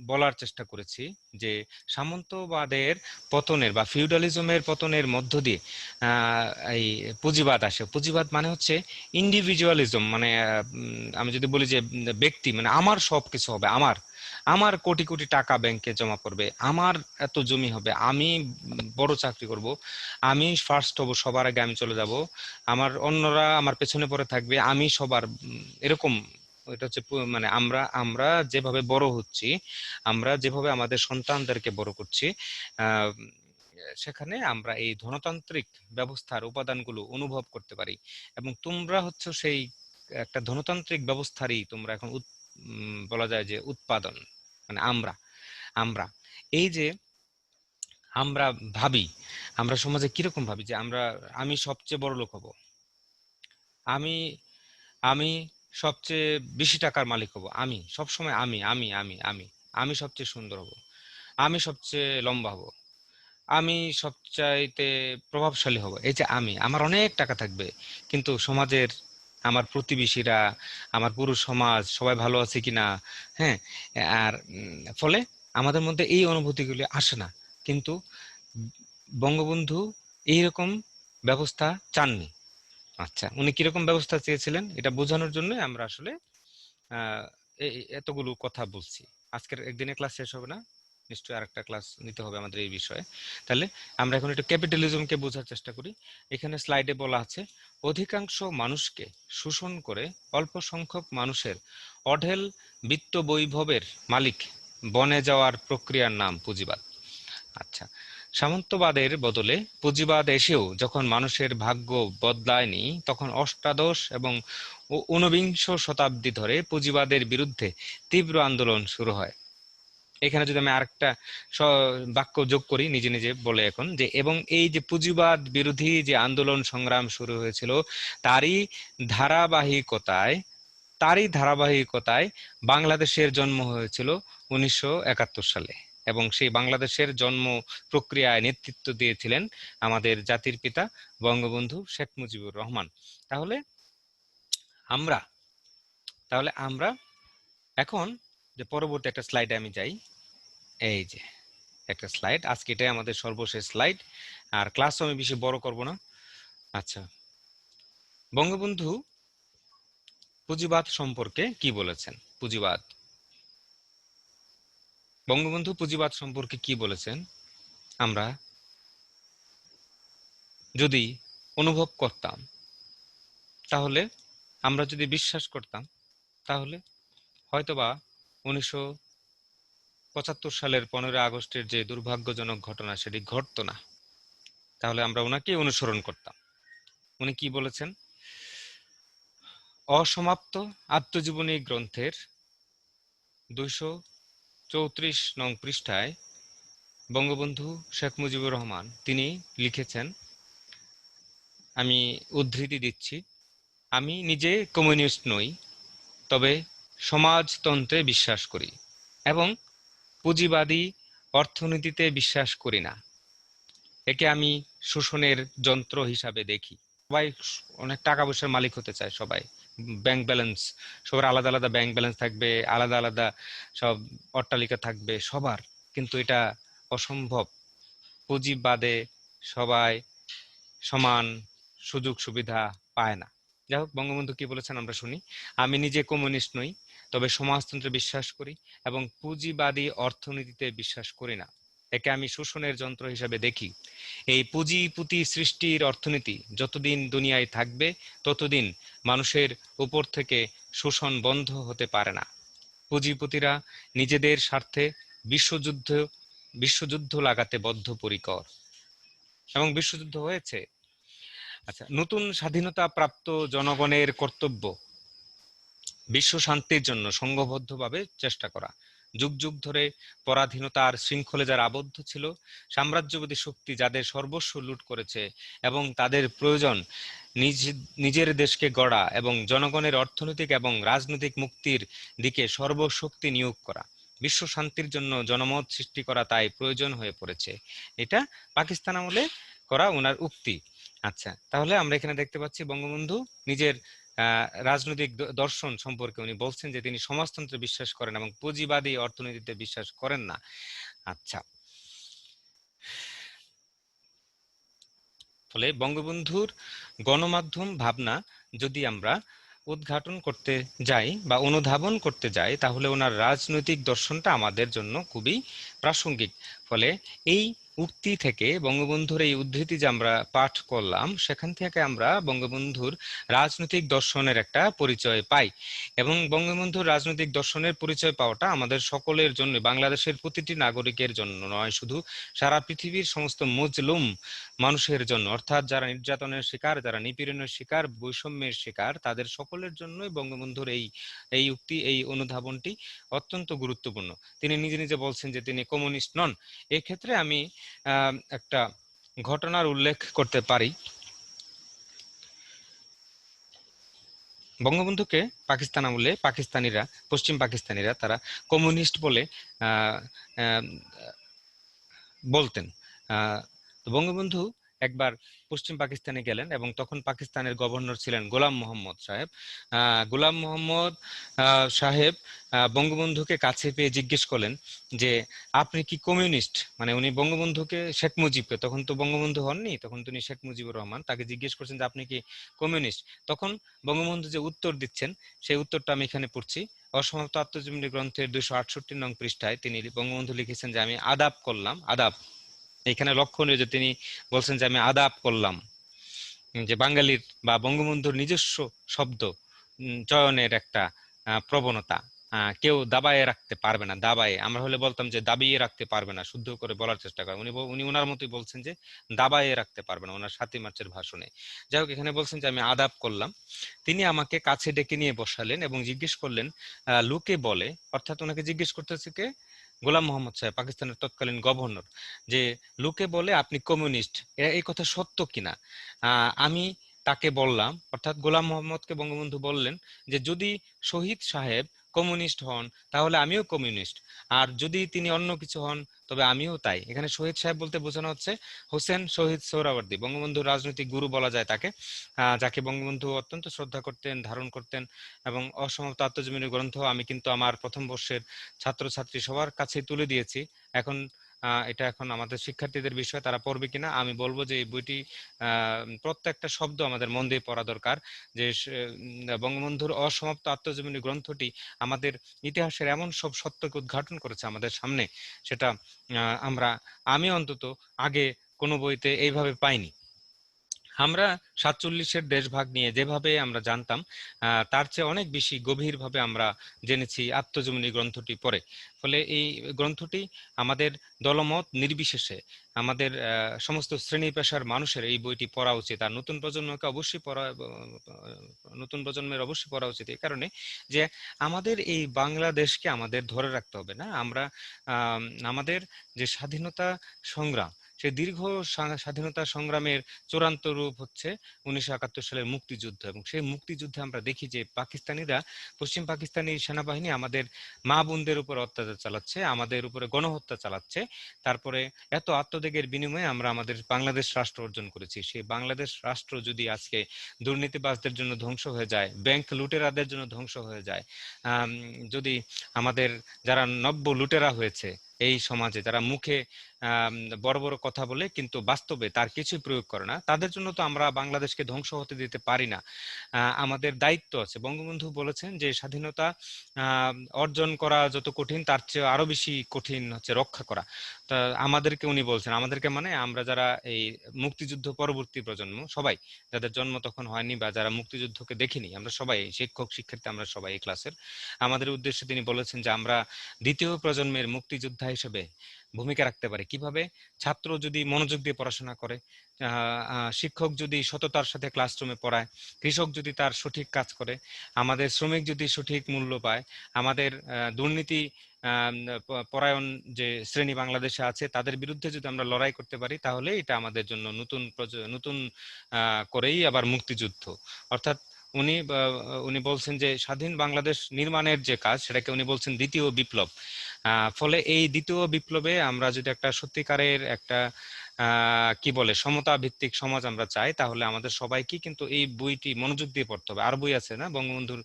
বলার চেষ্টা করেছি যে সামন্তবাদের পতনের বা ফিউডালিজমের পতনের মধ্য দিয়ে আহ, এই পুঁজিবাদ আসে। পুঁজিবাদ মানে হচ্ছে ইন্ডিভিজুয়ালিজম, মানে আমি যদি বলি যে ব্যক্তি মানে আমার সব কিছু হবে, আমার আমার কোটি কোটি টাকা ব্যাংকে জমা পড়বে, আমার এত জমি হবে, আমি বড় চাকরি করব, আমি ফার্স্ট হব, সবার আগে আমি চলে যাব, আমার অন্যরা আমার পেছনে পড়ে থাকবে, আমি সবার এরকম। এটা হচ্ছে মানে আমরা আমরা যেভাবে বড় হচ্ছি, আমরা যেভাবে আমাদের সন্তানদেরকে বড় করছি, আহ সেখানে আমরা এই ধনতান্ত্রিক ব্যবস্থার উপাদানগুলো অনুভব করতে পারি। এবং তোমরা হচ্ছে সেই একটা ধনতান্ত্রিক ব্যবস্থারই তোমরা এখন বলা যায় যে উৎপাদন। মানে আমরা আমরা এই যে আমরা ভাবি, আমরা সমাজে কিরকম ভাবি যে আমি সবচেয়ে বড় লোক হব, আমি আমি সবচেয়ে বেশি টাকার মালিক হব, আমি সবসময় আমি আমি সবচেয়ে সুন্দর হব, আমি সবচেয়ে লম্বা হব, আমি সবচাইতে প্রভাবশালী হব। এই যে আমার অনেক টাকা থাকবে, কিন্তু সমাজের আমার প্রতিবেশীরা, আমার পুরো সমাজ সবাই ভালো আছে কিনা, হ্যাঁ, আর ফলে আমাদের মধ্যে এই অনুভূতিগুলি আসে না। কিন্তু বঙ্গবন্ধু এইরকম ব্যবস্থা চাননি। আচ্ছা, উনি কিরকম ব্যবস্থা চেয়েছিলেন এটা বোঝানোর জন্য আমরা আসলে আহ এতগুলো কথা বলছি। আজকের একদিনে ক্লাস শেষ হবে না, নিশ্চয়ই আরেকটা ক্লাস নিতে হবে আমাদের এই বিষয়ে। তাহলে আমরা এখন একটু ক্যাপিটালিজমকে বোঝার চেষ্টা করি। এখানে স্লাইডে বলা আছে, অধিকাংশ মানুষকে শোষণ করে অল্প সংখ্যক মানুষের অঢেল বিত্ত বৈভবের মালিক বনে যাওয়ার প্রক্রিয়ার নাম পুঁজিবাদ। আচ্ছা, সামন্তবাদের বদলে পুঁজিবাদ এসেও যখন মানুষের ভাগ্য বদলায়নি, তখন অষ্টাদশ এবং ঊনবিংশ শতাব্দী ধরে পুঁজিবাদের বিরুদ্ধে তীব্র আন্দোলন শুরু হয়। এখানে যদি আমি আরেকটা বাক্য যোগ করি নিজে নিজে বলে এখন, যে এবং এই যে পুঁজিবাদ বিরোধী যে আন্দোলন সংগ্রাম শুরু হয়েছিল তারই ধারাবাহিকতায় তারই ধারাবাহিকতায় বাংলাদেশের জন্ম হয়েছিল 1971 সালে, এবং সেই বাংলাদেশের জন্ম প্রক্রিয়ায় নেতৃত্ব দিয়েছিলেন আমাদের জাতির পিতা বঙ্গবন্ধু শেখ মুজিবুর রহমান। তাহলে আমরা তাহলে আমরা এখন যে পরবর্তী একটা স্লাইডে আমি যাই, এই যে একটা স্লাইড, আজকে এটাই আমাদের সর্বশেষ স্লাইড, আর ক্লাসও আমি বেশি বড় করব না। আচ্ছা, বঙ্গবন্ধু পুঁজিবাদ সম্পর্কে কি বলেছেন? বঙ্গবন্ধু পুঁজিবাদ সম্পর্কে কি বলেছেন আমরা যদি অনুভব করতাম, তাহলে আমরা যদি বিশ্বাস করতাম, তাহলে হয়তোবা 1975 সালের 15 আগস্টের যে দুর্ভাগ্যজনক ঘটনা সেটি ঘটতো না। তাহলে আমরা ওনাকে অনুসরণ করতাম। উনি কি বলেছেন? অসমাপ্ত আত্মজীবনী গ্রন্থের 234 নং পৃষ্ঠায় বঙ্গবন্ধু শেখ মুজিবুর রহমান তিনি লিখেছেন, আমি উদ্ধৃতি দিচ্ছি, আমি নিজে কমিউনিস্ট নই, তবে সমাজতন্ত্রে বিশ্বাস করি এবং পুঁজিবাদী অর্থনীতিতে বিশ্বাস করি না। একে আমি শোষণের যন্ত্র হিসাবে দেখি। সবাই অনেক টাকা পয়সার মালিক হতে চায়, সবাই ব্যাংক ব্যালেন্স, সবার আলাদা আলাদা ব্যাংক ব্যালেন্স থাকবে, আলাদা আলাদা সব অট্টালিকা থাকবে সবার, কিন্তু এটা অসম্ভব। পুঁজিবাদে সবাই সমান সুযোগ সুবিধা পায় না। যাই হোক, বঙ্গবন্ধু কি বলেছেন আমরা শুনি, আমি নিজে কমিউনিস্ট নই, তবে সমাজতন্ত্রে বিশ্বাস করি এবং পুঁজিবাদী অর্থনীতিতে বিশ্বাস করি না। একে আমি শোষণের যন্ত্র হিসেবে দেখি। এই পুঁজিপতি সৃষ্টির অর্থনীতি যতদিন দুনিয়ায় থাকবে ততদিন মানুষের উপর থেকে শোষণ বন্ধ হতে পারে না। পুঁজিপতিরা নিজেদের স্বার্থে বিশ্বযুদ্ধ বিশ্বযুদ্ধ লাগাতে বদ্ধপরিকর, এবং বিশ্বযুদ্ধ হয়েছে। আচ্ছা, নতুন স্বাধীনতা প্রাপ্ত জনগণের কর্তব্য বিশ্ব শান্তির জন্য সংঘবদ্ধভাবে চেষ্টা করা। যুগ যুগ ধরে পরাধীনতার শৃঙ্খলে যারা আবদ্ধ ছিল, সাম্রাজ্যবাদী শক্তি যাদের সর্বস্ব লুট করেছে এবং তাদের প্রয়োজন নিজ নিজের দেশকে গড়া এবং জনগণের অর্থনৈতিক এবং রাজনৈতিক মুক্তির দিকে সর্বশক্তি নিয়োগ করা, বিশ্ব শান্তির জন্য জনমত সৃষ্টি করা তাই প্রয়োজন হয়ে পড়েছে। এটা পাকিস্তান আমলে করা ওনার উক্তি। আচ্ছা, তাহলে আমরা এখানে দেখতে পাচ্ছি বঙ্গবন্ধু নিজের রাজনৈতিক দর্শন সম্পর্কে উনি বলছেন যে তিনি সমাজতন্ত্রে বিশ্বাস করেন এবং পুঁজিবাদী অর্থনীতিতে বিশ্বাস করেন না। আচ্ছা, ফলে বঙ্গবন্ধুর গণমাধ্যম ভাবনা যদি আমরা উদ্ঘাটন করতে যাই বা অনুধাবন করতে যাই, তাহলে ওনার রাজনৈতিক দর্শনটা আমাদের জন্য খুবই প্রাসঙ্গিক। ফলে এই উক্তি থেকে, বঙ্গবন্ধুর এই উদ্ধৃতি যে আমরা পাঠ করলাম, সেখান থেকে আমরা বঙ্গবন্ধুর রাজনৈতিক দর্শনের একটা পরিচয় পাই। এবং বঙ্গবন্ধুর রাজনৈতিক দর্শনের পরিচয় পাওয়াটা আমাদের সকলের জন্য, বাংলাদেশের প্রতিটি নাগরিকের জন্য নয়, শুধু সারা পৃথিবীর সমস্ত মজলুম মানুষের জন্য, অর্থাৎ যারা নির্যাতনের শিকার, যারা নিপীড়নের শিকার, বৈষম্যের শিকার, তাদের সকলের জন্যই বঙ্গবন্ধুর এই এই উক্তি, এই অনুধাবনটি অত্যন্ত গুরুত্বপূর্ণ। তিনি নিজে নিজে বলছেন যে তিনি কমিউনিস্ট নন। এক্ষেত্রে আমি একটা ঘটনার উল্লেখ করতে পারি। বঙ্গবন্ধুকে পাকিস্তান আমলে পাকিস্তানিরা, পশ্চিম পাকিস্তানিরা তারা কমিউনিস্ট বলে আহ আহ, বলতেন। তো বঙ্গবন্ধু একবার পশ্চিম পাকিস্তানে গেলেন এবং তখন পাকিস্তানের গভর্নর ছিলেন গোলাম মোহাম্মদ সাহেব। গোলাম মোহাম্মদ সাহেব বঙ্গবন্ধুকে কাছে পেয়ে জিজ্ঞেস করলেন যে আপনি কি কমিউনিস্ট? মানে উনি বঙ্গবন্ধুকে, শেখ মুজিবকে, তখন তো বঙ্গবন্ধু হননি, তখন তিনি শেখ মুজিবুর রহমান, তাকে জিজ্ঞেস করছেন যে আপনি কি কমিউনিস্ট? তখন বঙ্গবন্ধু যে উত্তর দিচ্ছেন সেই উত্তরটা আমি এখানে পড়ছি। অসমাপ্ত আত্মজীবনী গ্রন্থের 268 নং পৃষ্ঠায় তিনি বঙ্গবন্ধু লিখেছেন যে আমি আদাব করলাম। আদাব, এখানে লক্ষণীয় যে তিনি বলছেন যে আমি আদাব করলাম, যে বাঙালির বা বঙ্গবন্ধুর নিজস্ব শব্দ চয়নের একটা প্রবণতা কেউ দাবায়ে রাখতে পারবে না। দাবায়ে আমরা হলে বলতাম যে দাবিয়ে রাখতে পারবে না, শুদ্ধ করে বলার চেষ্টা করে। উনি উনি ওনার মতোই বলছেন যে দাবায়ে রাখতে পারবে না, ওনার 7ই মার্চের ভাষণে। যাই হোক, এখানে বলছেন যে আমি আদাব করলাম। তিনি আমাকে কাছে ডেকে নিয়ে বসালেন এবং জিজ্ঞেস করলেন, লোকে বলে, অর্থাৎ ওনাকে জিজ্ঞেস করতেছে কে? গোলাম মোহাম্মদ সাহেব, পাকিস্তানের তৎকালীন গভর্নর, যে লোকে বলে আপনি কমিউনিস্ট, এই কথা সত্য কিনা। আমি তাকে বললাম, অর্থাৎ গোলাম মোহাম্মদকে বঙ্গবন্ধু বললেন যে যদি শহীদ সাহেব কমিউনিস্ট হন তাহলে আমিও কমিউনিস্ট, আর যদি তিনি অন্য কিছু হন তবে আমিও তাই। এখানে শহীদ সাহেব বলতে বোঝানো হচ্ছে হোসেন শহীদ সোহরাওয়ার্দী, বঙ্গবন্ধুর রাজনৈতিক গুরু বলা যায় তাকে, যাকে বঙ্গবন্ধু অত্যন্ত শ্রদ্ধা করতেন, ধারণ করতেন। এবং অসমাপ্ত আত্মজীবনী গ্রন্থ আমি কিন্তু আমার প্রথম বর্ষের ছাত্রছাত্রী সবার কাছে তুলে দিয়েছি। এখন এটা এখন আমাদের শিক্ষার্থীদের বিষয়, তারা পড়বে কিনা। আমি বলবো যে এই বইটি প্রত্যেকটা শব্দ আমাদের মন দিয়ে পড়া দরকার। যে বঙ্গবন্ধুর অসমাপ্ত আত্মজীবনী গ্রন্থটি আমাদের ইতিহাসের এমন সব সত্যকে উদ্ঘাটন করেছে আমাদের সামনে, সেটা আমরা, আমি অন্তত আগে কোনো বইতে এইভাবে পাইনি। আমরা 47-এর দেশভাগ নিয়ে যেভাবে আমরা জানতাম, তার চেয়ে অনেক বেশি গভীরভাবে আমরা জেনেছি আত্মজীবনী গ্রন্থটি পড়ে। ফলে এই গ্রন্থটি আমাদের দলমত নির্বিশেষে আমাদের সমস্ত শ্রেণী পেশার মানুষের এই বইটি পড়া উচিত। আর নতুন প্রজন্মকে অবশ্যই পড়া, নতুন প্রজন্মের অবশ্যই পড়া উচিত এই কারণে যে আমাদের এই বাংলাদেশকে আমাদের ধরে রাখতে হবে। না, আমরা আমাদের যে স্বাধীনতা সংগ্রাম, সেই দীর্ঘ স্বাধীনতা সংগ্রামের চূড়ান্ত রূপ হচ্ছে 1971 সালের মুক্তিযুদ্ধ। এবং সেই মুক্তিযুদ্ধে আমরা দেখি যে পাকিস্তানিরা, পশ্চিম পাকিস্তানি সেনাবাহিনী আমাদের মা বোনদের উপর অত্যাচার চালাচ্ছে, আমাদের উপরে গণহত্যা চালাচ্ছে। তারপরে এত আত্মত্যাগের বিনিময়ে আমরা আমাদের বাংলাদেশ রাষ্ট্র অর্জন করেছি। সেই বাংলাদেশ রাষ্ট্র যদি আজকে দুর্নীতিবাজদের জন্য ধ্বংস হয়ে যায়, ব্যাংক লুটেরাদের জন্য ধ্বংস হয়ে যায়, যদি আমাদের যারা নব্য লুটেরা হয়েছে এই সমাজে, যারা মুখে বড় বড় কথা বলে কিন্তু বাস্তবে তার কিছুই প্রয়োগ করে না, তাদের জন্য তো আমরা বাংলাদেশকে ধ্বংস হতে দিতে পারি না। আমাদের দায়িত্ব আছে। বঙ্গবন্ধু বলেছেন যে স্বাধীনতা আহ, অর্জন করা যত কঠিন তার চেয়ে আরো বেশি কঠিন হচ্ছে রক্ষা করা। তা আমাদেরকে উনি বলছেন, আমাদেরকে মানে আমরা যারা এই মুক্তিযুদ্ধ পরবর্তী প্রজন্ম সবাই, যাদের জন্ম তখন হয়নি বা যারা মুক্তিযুদ্ধকে দেখিনি, আমরা সবাই শিক্ষক শিক্ষার্থী, আমরা সবাই এই ক্লাসের, আমাদের উদ্দেশ্যে তিনি বলেছেন যে আমরা দ্বিতীয় প্রজন্মের মুক্তিযোদ্ধা হিসেবে ভূমিকা রাখতে পারি কিভাবে। ছাত্র যদি মনোযোগ দিয়ে পড়াশোনা করে, শিক্ষক যদি সততার সাথে ক্লাসরুমে পড়ায়, কৃষক যদি তার সঠিক কাজ করে, আমাদের শ্রমিক যদি সঠিক মূল্য পায়, আমাদের দুর্নীতি পরায়ণ যে শ্রেণী বাংলাদেশে আছে তাদের বিরুদ্ধে যদি আমরা লড়াই করতে পারি, তাহলে এটা আমাদের জন্য নতুন নতুন করেই আবার মুক্তিযুদ্ধ। অর্থাৎ উনি উনি বলছেন যে স্বাধীন বাংলাদেশ নির্মাণের যে কাজ, সেটাকে উনি বলছেন দ্বিতীয় বিপ্লব। ফলে এই দ্বিতীয় বিপ্লবে আমরা যদি একটা সত্যিকারের একটা কি বলে সমতা ভিত্তিক সমাজ আমরা চাই, তাহলে আমাদের সবাইকে কিন্তু এই বইটি মনোযোগ দিয়ে পড়তে হবে। আর বই আছে না বঙ্গবন্ধুর,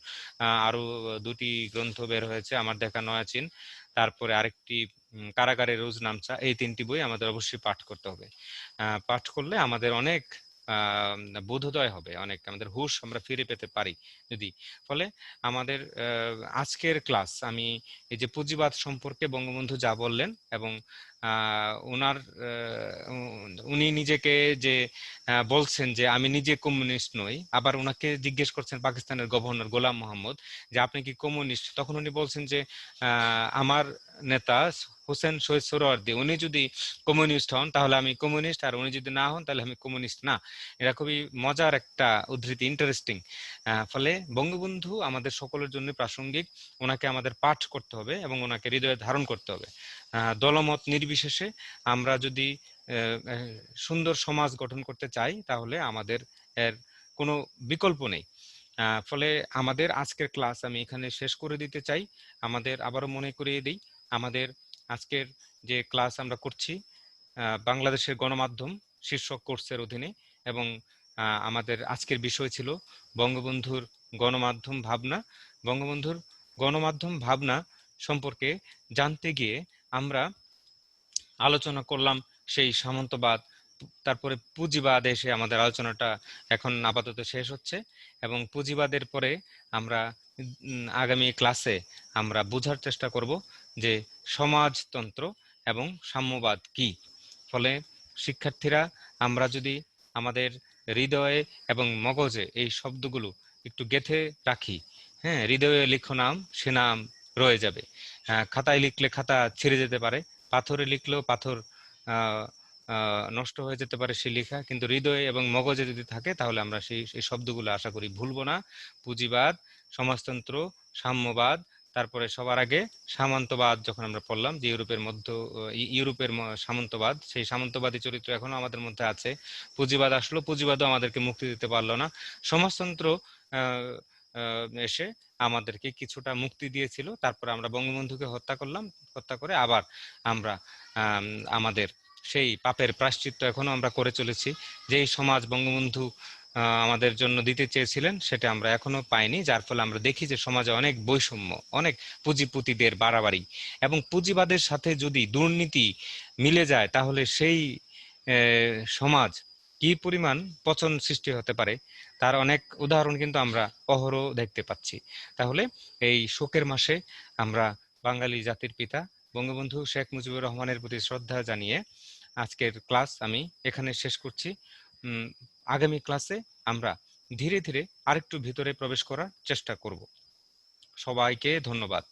আরো দুটি গ্রন্থ বের হয়েছে, আমার দেখা নয়াচিন, তারপরে আরেকটি কারাগারে রোজ নামচা, এই তিনটি বই আমাদের অবশ্যই পাঠ করতে হবে। পাঠ করলে আমাদের অনেক আহ বোধোদয় হবে, অনেক আমাদের হুঁশ আমরা ফিরে পেতে পারি যদি। ফলে আমাদের আজকের ক্লাস, আমি এই যে পুঁজিবাদ সম্পর্কে বঙ্গবন্ধু যা বললেন, এবং ওনার উনি নিজেকে যে বলছেন যে আমি নিজে কমিউনিস্ট নই, আবার ওনাকে জিজ্ঞেস করছেন পাকিস্তানের গভর্নর গোলাম মোহাম্মদ যে আপনি কি কমিউনিস্ট, তখন উনি বলছেন যে আমার নেতা হোসেন শহীদ সোহরাওয়ার্দী উনি যদি কমিউনিস্ট হন তাহলে আমি কমিউনিস্ট, আর উনি যদি না হন তাহলে আমি কমিউনিস্ট না। এটা খুবই মজার একটা উদ্ধৃতি, ইন্টারেস্টিং। ফলে বঙ্গবন্ধু আমাদের সকলের জন্য প্রাসঙ্গিক, ওনাকে আমাদের পাঠ করতে হবে এবং ওনাকে হৃদয়ে ধারণ করতে হবে। দলমত নির্বিশেষে আমরা যদি সুন্দর সমাজ গঠন করতে চাই তাহলে আমাদের এর কোনো বিকল্প নেই। ফলে আমাদের আজকের ক্লাস আমি এখানে শেষ করে দিতে চাই। আমাদের আবারও মনে করিয়ে দিই, আমাদের আজকের যে ক্লাস আমরা করছি বাংলাদেশের গণমাধ্যম শীর্ষক কোর্সের অধীনে, এবং আমাদের আজকের বিষয় ছিল বঙ্গবন্ধুর গণমাধ্যম ভাবনা। বঙ্গবন্ধুর গণমাধ্যম ভাবনা সম্পর্কে জানতে গিয়ে আমরা আলোচনা করলাম সেই সামন্তবাদ, তারপরে পুঁজিবাদ, এসে আমাদের আলোচনাটা এখন আপাতত শেষ হচ্ছে। এবং পুঁজিবাদের পরে আমরা আগামী ক্লাসে আমরা বোঝার চেষ্টা করব যে সমাজতন্ত্র এবং সাম্যবাদ কি। ফলে শিক্ষার্থীরা, আমরা যদি আমাদের হৃদয়ে এবং মগজে এই শব্দগুলো একটু গেঁথে রাখি, হ্যাঁ, হৃদয়ে লিখো নাম, সে নাম রয়ে যাবে। খাতায় লিখলে খাতা ছিঁড়ে যেতে পারে, পাথরে লিখলেও পাথর আহ নষ্ট হয়ে যেতে পারে সেই লেখা, কিন্তু হৃদয়ে এবং মগজে যদি থাকে তাহলে আমরা সেই শব্দগুলো আশা করি ভুলবো না। পুঁজিবাদ, সমাজতন্ত্র, সাম্যবাদ, তারপরে সবার আগে সামন্তবাদ যখন আমরা পড়লাম, যে ইউরোপের সামন্তবাদ, সেই সামন্তবাদী চরিত্র এখনো আমাদের মধ্যে আছে। পুঁজিবাদ আসলো, পুঁজিবাদও আমাদেরকে মুক্তি দিতে পারলো না। সমাজতন্ত্র আহ, এসে আমাদেরকে কিছুটা মুক্তি দিয়েছিল। তারপরে আমরা বঙ্গবন্ধুকে হত্যা করলাম, হত্যা করে আবার আমরা আম, আমাদের সেই পাপের প্রায়শ্চিত্ত এখনো আমরা করে চলেছি। যেই সমাজ বঙ্গবন্ধু আমাদের জন্য দিতে চেয়েছিলেন, সেটা আমরা এখনো পাইনি, যার ফলে আমরা দেখি যে সমাজে অনেক বৈষম্য, অনেক পুঁজিপতিদের বাড়াবাড়ি, এবং পুঁজিবাদের সাথে যদি দুর্নীতি মিলে যায় তাহলে সেই সমাজ কি পরিমাণ পচন সৃষ্টি হতে পারে, তার অনেক উদাহরণ কিন্তু আমরা অহরহ দেখতে পাচ্ছি। তাহলে এই শোকের মাসে আমরা বাঙালি জাতির পিতা বঙ্গবন্ধু শেখ মুজিবুর রহমানের প্রতি শ্রদ্ধা জানিয়ে আজকের ক্লাস আমি এখানে শেষ করছি। উম, আগামী ক্লাসে আমরা ধীরে ধীরে আরেকটু ভিতরে প্রবেশ করার চেষ্টা করব। সবাইকে ধন্যবাদ।